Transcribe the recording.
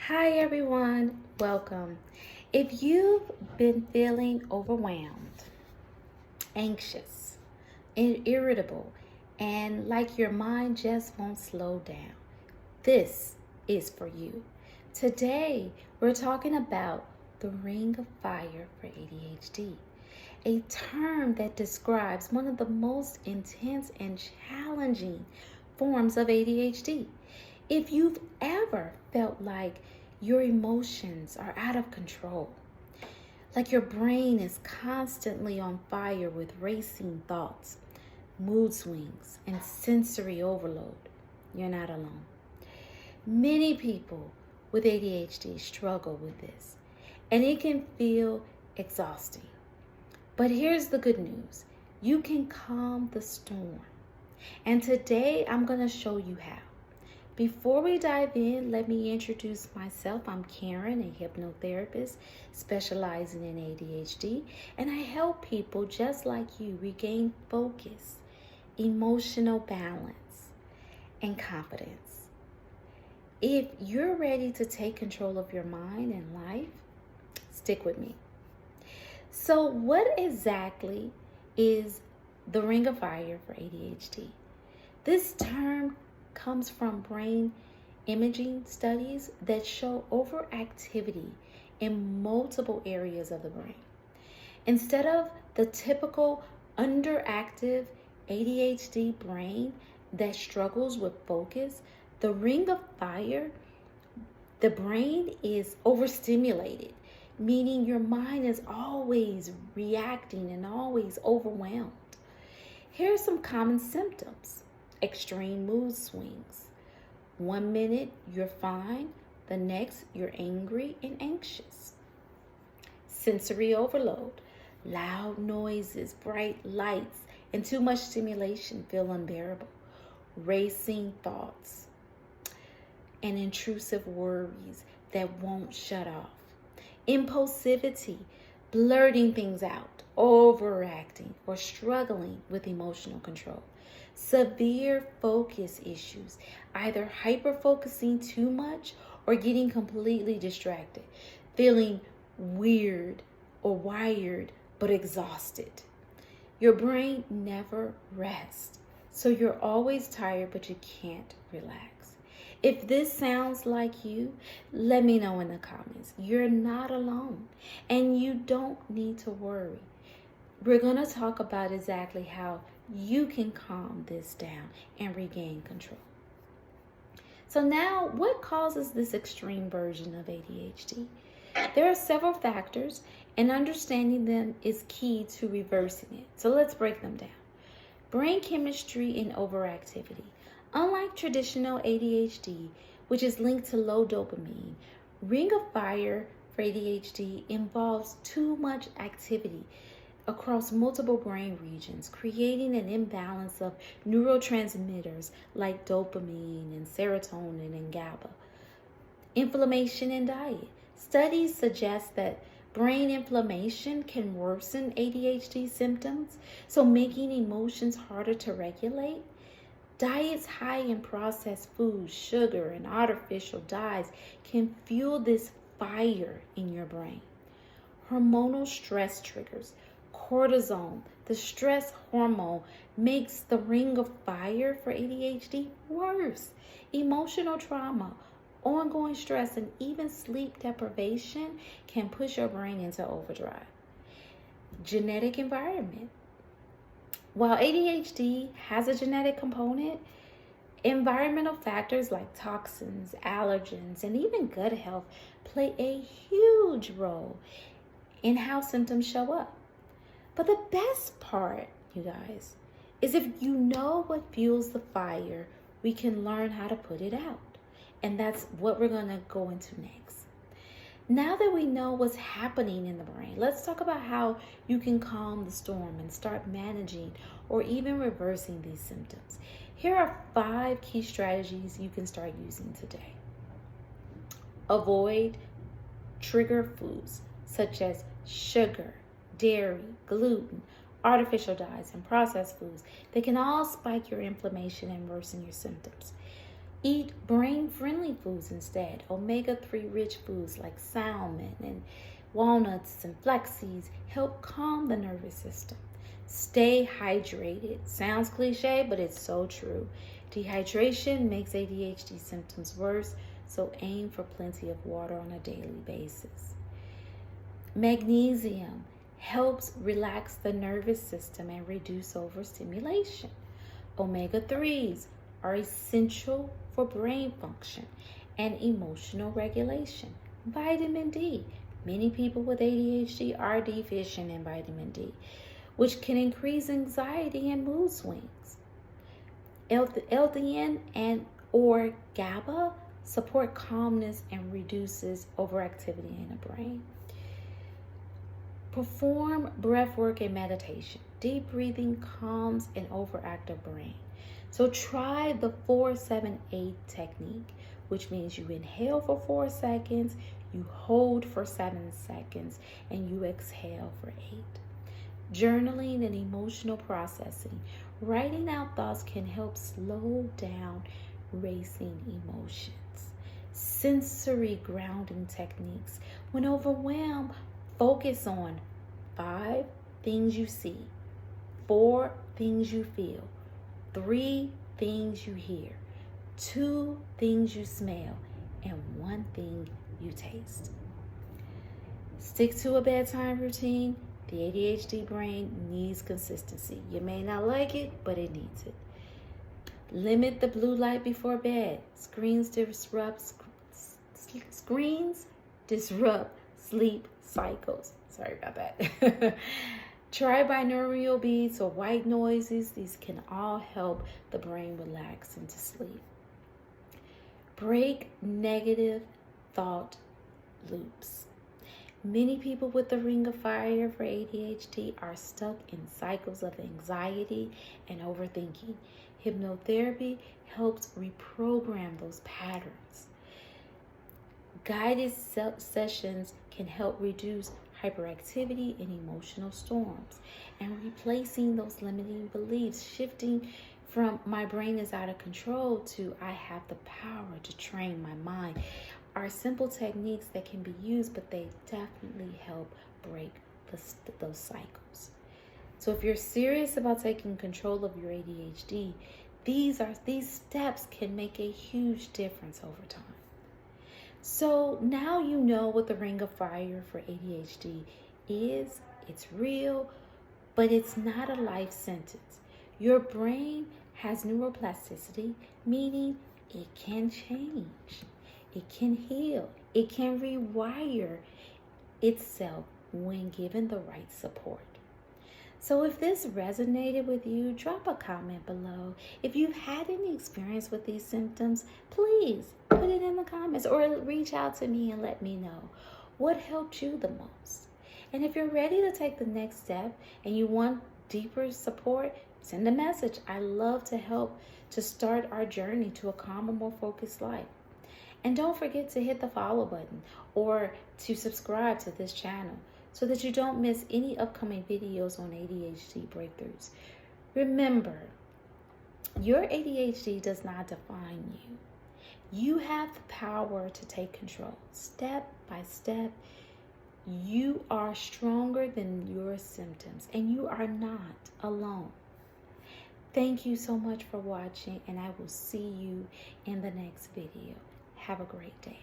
Hi everyone, welcome. If you've been feeling overwhelmed, anxious, irritable, and like your mind just won't slow down, this is for you. Today, we're talking about the ring of fire for ADHD, a term that describes one of the most intense and challenging forms of ADHD. If you've ever felt like your emotions are out of control, like your brain is constantly on fire with racing thoughts, mood swings, and sensory overload, you're not alone. Many people with ADHD struggle with this, and it can feel exhausting. But here's the good news. You can calm the storm. And today I'm going to show you how. Before we dive in, let me introduce myself. I'm Karen, a hypnotherapist specializing in ADHD, and I help people just like you regain focus, emotional balance, and confidence. If you're ready to take control of your mind and life, stick with me. So, what exactly is the ring of fire for ADHD? This term comes from brain imaging studies that show overactivity in multiple areas of the brain. Instead of the typical underactive ADHD brain that struggles with focus, the ring of fire, the brain is overstimulated, meaning your mind is always reacting and always overwhelmed. Here are some common symptoms. Extreme mood swings. 1 minute you're fine, the next you're angry and anxious. Sensory overload. Loud noises, bright lights, and too much stimulation feel unbearable. Racing thoughts and intrusive worries that won't shut off. Impulsivity, blurting things out, overacting, or struggling with emotional control. Severe focus issues, either hyper-focusing too much or getting completely distracted, feeling weird or wired but exhausted. Your brain never rests, so you're always tired but you can't relax. If this sounds like you, let me know in the comments. You're not alone and you don't need to worry. We're going to talk about exactly how you can calm this down and regain control. So now, what causes this extreme version of ADHD? There are several factors, and understanding them is key to reversing it. So let's break them down. Brain chemistry and overactivity. Unlike traditional ADHD, which is linked to low dopamine, ring of fire for ADHD involves too much activity across multiple brain regions, creating an imbalance of neurotransmitters like dopamine and serotonin and GABA. Inflammation and diet. Studies suggest that brain inflammation can worsen ADHD symptoms, so making emotions harder to regulate. Diets high in processed foods, sugar, and artificial dyes can fuel this fire in your brain. Hormonal stress triggers. Cortisol, the stress hormone, makes the ring of fire for ADHD worse. Emotional trauma, ongoing stress, and even sleep deprivation can push your brain into overdrive. Genetic environment. While ADHD has a genetic component, environmental factors like toxins, allergens, and even gut health play a huge role in how symptoms show up. But the best part, you guys, is if you know what fuels the fire, we can learn how to put it out. And that's what we're going to go into next. Now that we know what's happening in the brain, let's talk about how you can calm the storm and start managing or even reversing these symptoms. Here are 5 key strategies you can start using today. Avoid trigger foods such as sugar, dairy, gluten, artificial dyes, and processed foods. They can all spike your inflammation and worsen your symptoms. Eat brain-friendly foods instead. Omega-3 rich foods like salmon and walnuts and flax seeds help calm the nervous system. Stay hydrated. Sounds cliche, but it's so true. Dehydration makes ADHD symptoms worse, so aim for plenty of water on a daily basis. Magnesium helps relax the nervous system and reduce overstimulation. Omega-3s are essential for brain function and emotional regulation. Vitamin D. Many people with ADHD are deficient in vitamin D, which can increase anxiety and mood swings. LDN and or GABA support calmness and reduces overactivity in the brain. Perform breath work and meditation. Deep breathing calms an overactive brain. So try the 4-7-8 technique, which means you inhale for 4 seconds, you hold for 7 seconds, and you exhale for 8. Journaling and emotional processing. Writing out thoughts can help slow down racing emotions. Sensory grounding techniques. When overwhelmed, focus on 5 things you see, 4 things you feel, 3 things you hear, 2 things you smell, and 1 thing you taste. Stick to a bedtime routine. The ADHD brain needs consistency. You may not like it, but it needs it. Limit the blue light before bed. Screens disrupt sleep cycles. Sorry about that. Try binaural beats or white noises. These can all help the brain relax into sleep. Break negative thought loops. Many people with the ring of fire for ADHD are stuck in cycles of anxiety and overthinking. Hypnotherapy helps reprogram those patterns. Guided sessions can help reduce hyperactivity and emotional storms, and replacing those limiting beliefs, shifting from my brain is out of control to I have the power to train my mind, are simple techniques that can be used, but they definitely help break those cycles. So if you're serious about taking control of your ADHD, these steps can make a huge difference over time. So now you know what the ring of fire for ADHD is. It's real, but it's not a life sentence. Your brain has neuroplasticity, meaning it can change, it can heal, it can rewire itself when given the right support. So if this resonated with you, drop a comment below. If you've had any experience with these symptoms, please put it in the comments or reach out to me and let me know what helped you the most. And if you're ready to take the next step and you want deeper support, send a message. I love to help to start our journey to a calmer, more focused life. And don't forget to hit the follow button or to subscribe to this channel so that you don't miss any upcoming videos on ADHD breakthroughs. Remember, your ADHD does not define you. You have the power to take control. Step by step, you are stronger than your symptoms, and you are not alone. Thank you so much for watching, and I will see you in the next video. Have a great day.